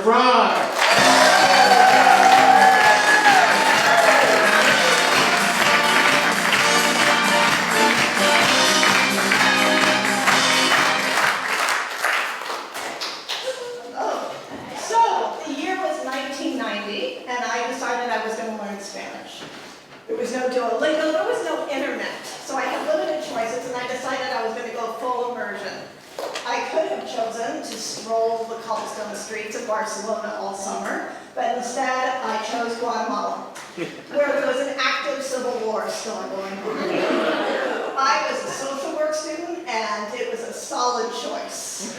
Masser-Frye. So, the year was 1990, and I decided I was going to learn Spanish. There was no Duolingo, there was no internet, so I had limited choices, and I decided I was going to go full immersion. I could have chosen to stroll the cobblestone streets of Barcelona all summer, but instead I chose Guatemala, where there was an active civil war still going on. I was a social work student, and it was a solid choice.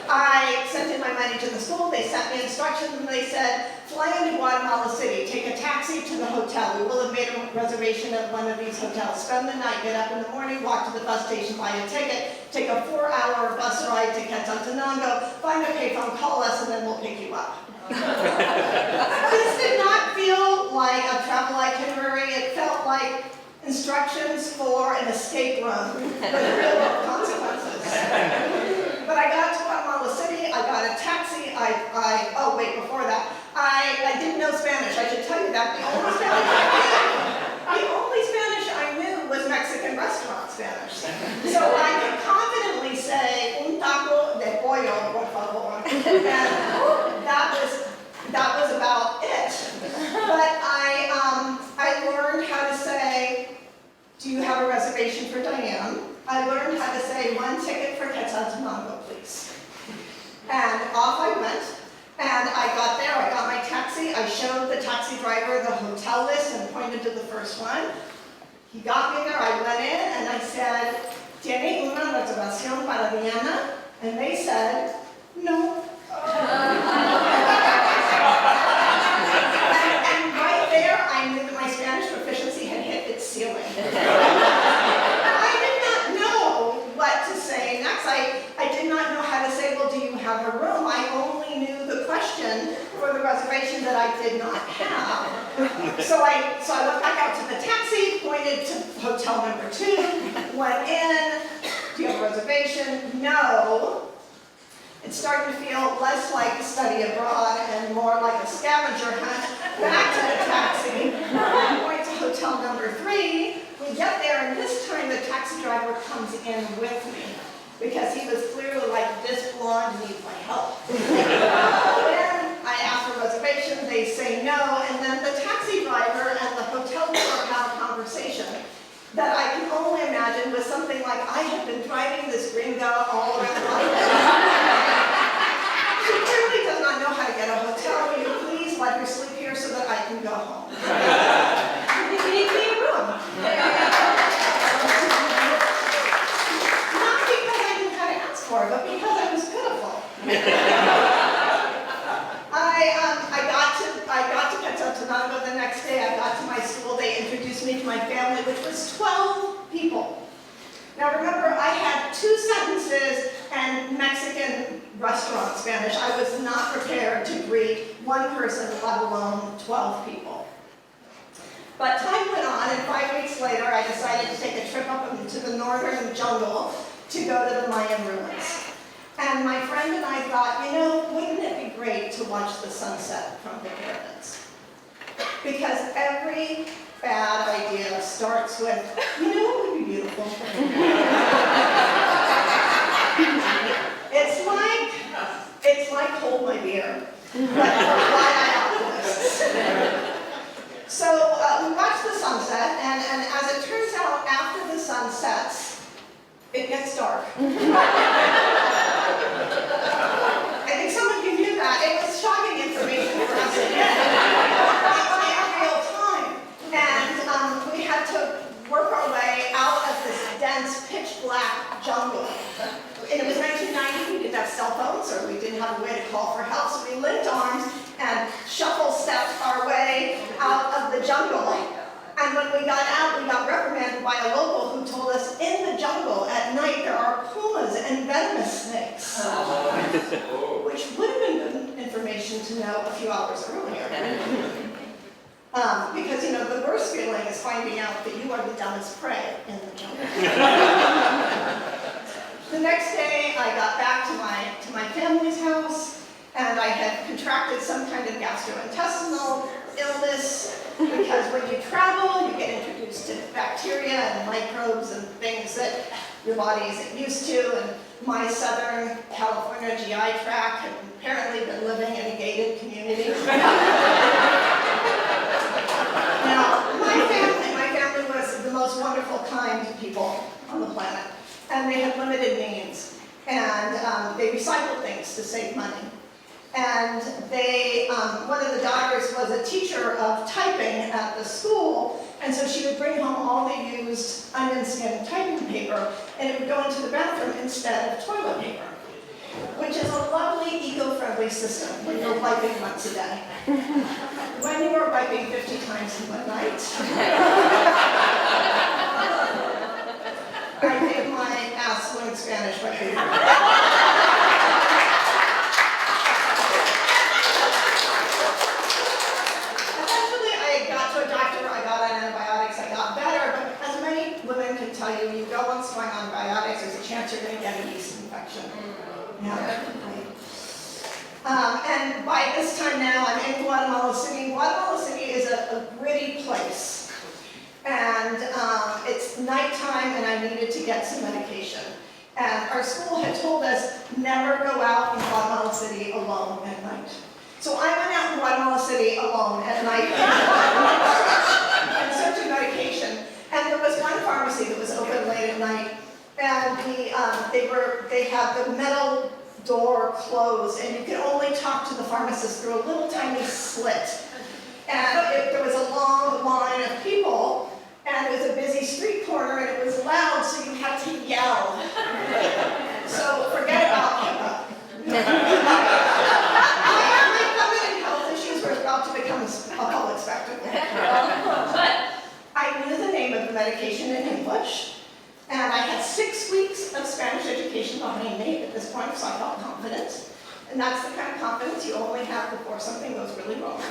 I sent in my money to the school, they sent me instructions, and they said, fly into Guatemala City, take a taxi to the hotel. We will have made a reservation at one of these hotels. Spend the night, get up in the morning, walk to the bus station, buy a ticket, take a 4-hour bus ride to Quetzaltenango, find a payphone, call us, and then we'll pick you up. This did not feel like a travel itinerary. It felt like instructions for an escape room with real consequences. But I got to Guatemala City, I got a taxi, oh wait, before that, I didn't know Spanish, I should tell you that. The only Spanish I knew was Mexican restaurant Spanish. So I could confidently say, un taco de pollo, por favor. And that was about it. But I learned how to say, do you have a reservation for Diane? I learned how to say, one ticket for Quetzaltenango, please. And off I went, and I got there, I got my taxi, I showed the taxi driver the hotel list and pointed to the first one. He got me there, I went in, and I said, ¿Tiene una reservación para Diana? And they said, no. And right there, I knew that my Spanish proficiency had hit its ceiling. I did not know how to say, well, do you have a room? I only knew the question for the reservation that I did not have. So I went back out to the taxi, pointed to hotel number 2, went in, do you have a reservation? No. It started to feel less like a study abroad and more like a scavenger hunt. Back to the taxi, point to hotel number 3. We get there, and this time the taxi driver comes in with me, because he was clearly like, this blonde needs my help. When I ask for a reservation, they say no, and then the taxi driver and the hotel clerk have a conversation that I can only imagine was something like, I have been driving this gringo all around London. She clearly does not know how to get a hotel. Will you please let her sleep here so that I can go home? Give me a room. But because I was pitiful. I got to Quetzaltenango the next day. I got to my school. They introduced me to my family, which was 12 people. Now remember, I had 2 sentences and Mexican restaurant Spanish. I was not prepared to greet one person, let alone 12 people. But time went on, and 5 weeks later, I decided to take a trip up into the northern jungle to go to the Mayan ruins. And my friend and I thought, you know, wouldn't it be great to watch the sunset from the pyramids? Because every bad idea starts with, you know what would be beautiful? It's like hold my beer, but for wide-eyed optimists. So we watched the sunset, and as it turns out, after the sun sets, it gets dark. I think some of you knew that. It was shocking information for us again. In real time. And we had to work our way out of this dense, pitch-black jungle. And it was 1990, we didn't have cell phones, or we didn't have a way to call for help, so we linked arms and shuffle-stepped our way out of the jungle. And when we got out, we got reprimanded by a local who told us, in the jungle at night there are pumas and venomous snakes. Which would have been good information to know a few hours earlier. Because, you know, the worst feeling is finding out that you are the dumbest prey in the jungle. The next day, I got back to my family's house, and I had contracted some kind of gastrointestinal illness, because when you travel, you get introduced to bacteria and microbes and things that your body isn't used to, and my Southern California GI tract had apparently been living in a gated community. Now, my family was the most wonderful, kind people on the planet, and they had limited means, and they recycled things to save money. And they, one of the daughters was a teacher of typing at the school, and so she would bring home all the used onion skin typing paper, and it would go into the bathroom instead of toilet paper, which is a lovely, eco-friendly system when you're wiping once a day. When you are wiping 50 times in one night, I think my ass learned Spanish by paper. Tell you, you go on swing on antibiotics, there's a chance you're going to get a yeast infection. Yeah. And by this time now, I'm in Guatemala City. Guatemala City is a gritty place. And it's nighttime, and I needed to get some medication. And our school had told us never go out in Guatemala City alone at night. So I went out in Guatemala City alone at night in search of medication. And there was one pharmacy that was open late at night, and they had the metal door closed, and you could only talk to the pharmacist through a little tiny slit. And there was a long line of people, and it was a busy street corner, and it was loud, so you had to yell. So forget about HIPAA. My feminine health issues were about to become a public spectacle. I knew the name of the medication in English, and I had 6 weeks of Spanish education behind me at this point, so I felt confident. And that's the kind of confidence you only have before something goes really wrong.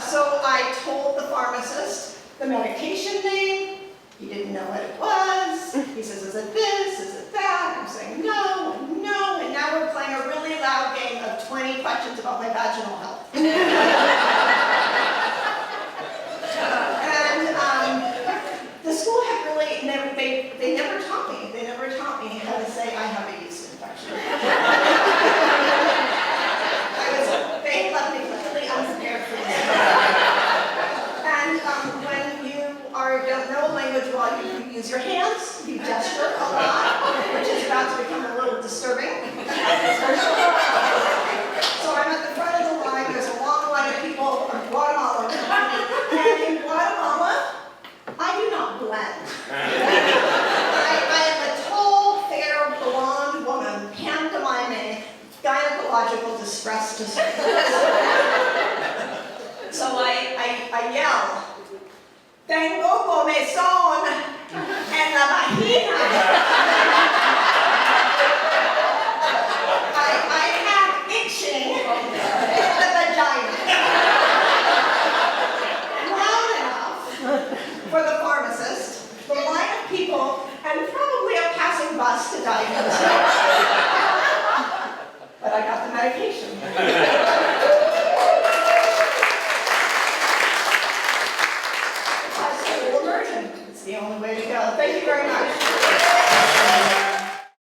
So I told the pharmacist the medication name. He didn't know what it was. He says, is it this, is it that? I'm saying no, and no, and now we're playing a really loud game of 20 questions about my vaginal health. The school had really never, they never taught me. They never taught me how to say I have a yeast infection. They left me completely unprepared for this. And when you don't know a language well, you use your hands, you gesture a lot, which is about to become a little disturbing. So I'm at the front of the line, there's a long line of people from Guatemala, and in Guatemala, I do not blend. I am a tall, fair, blonde woman, pantomiming gynecological distress disorders. So I yell, tengo comezón en la vagina. I have itching in the vagina. Loud enough for the pharmacist, the line of people, and probably a passing bus to diagnose it. But I got the medication.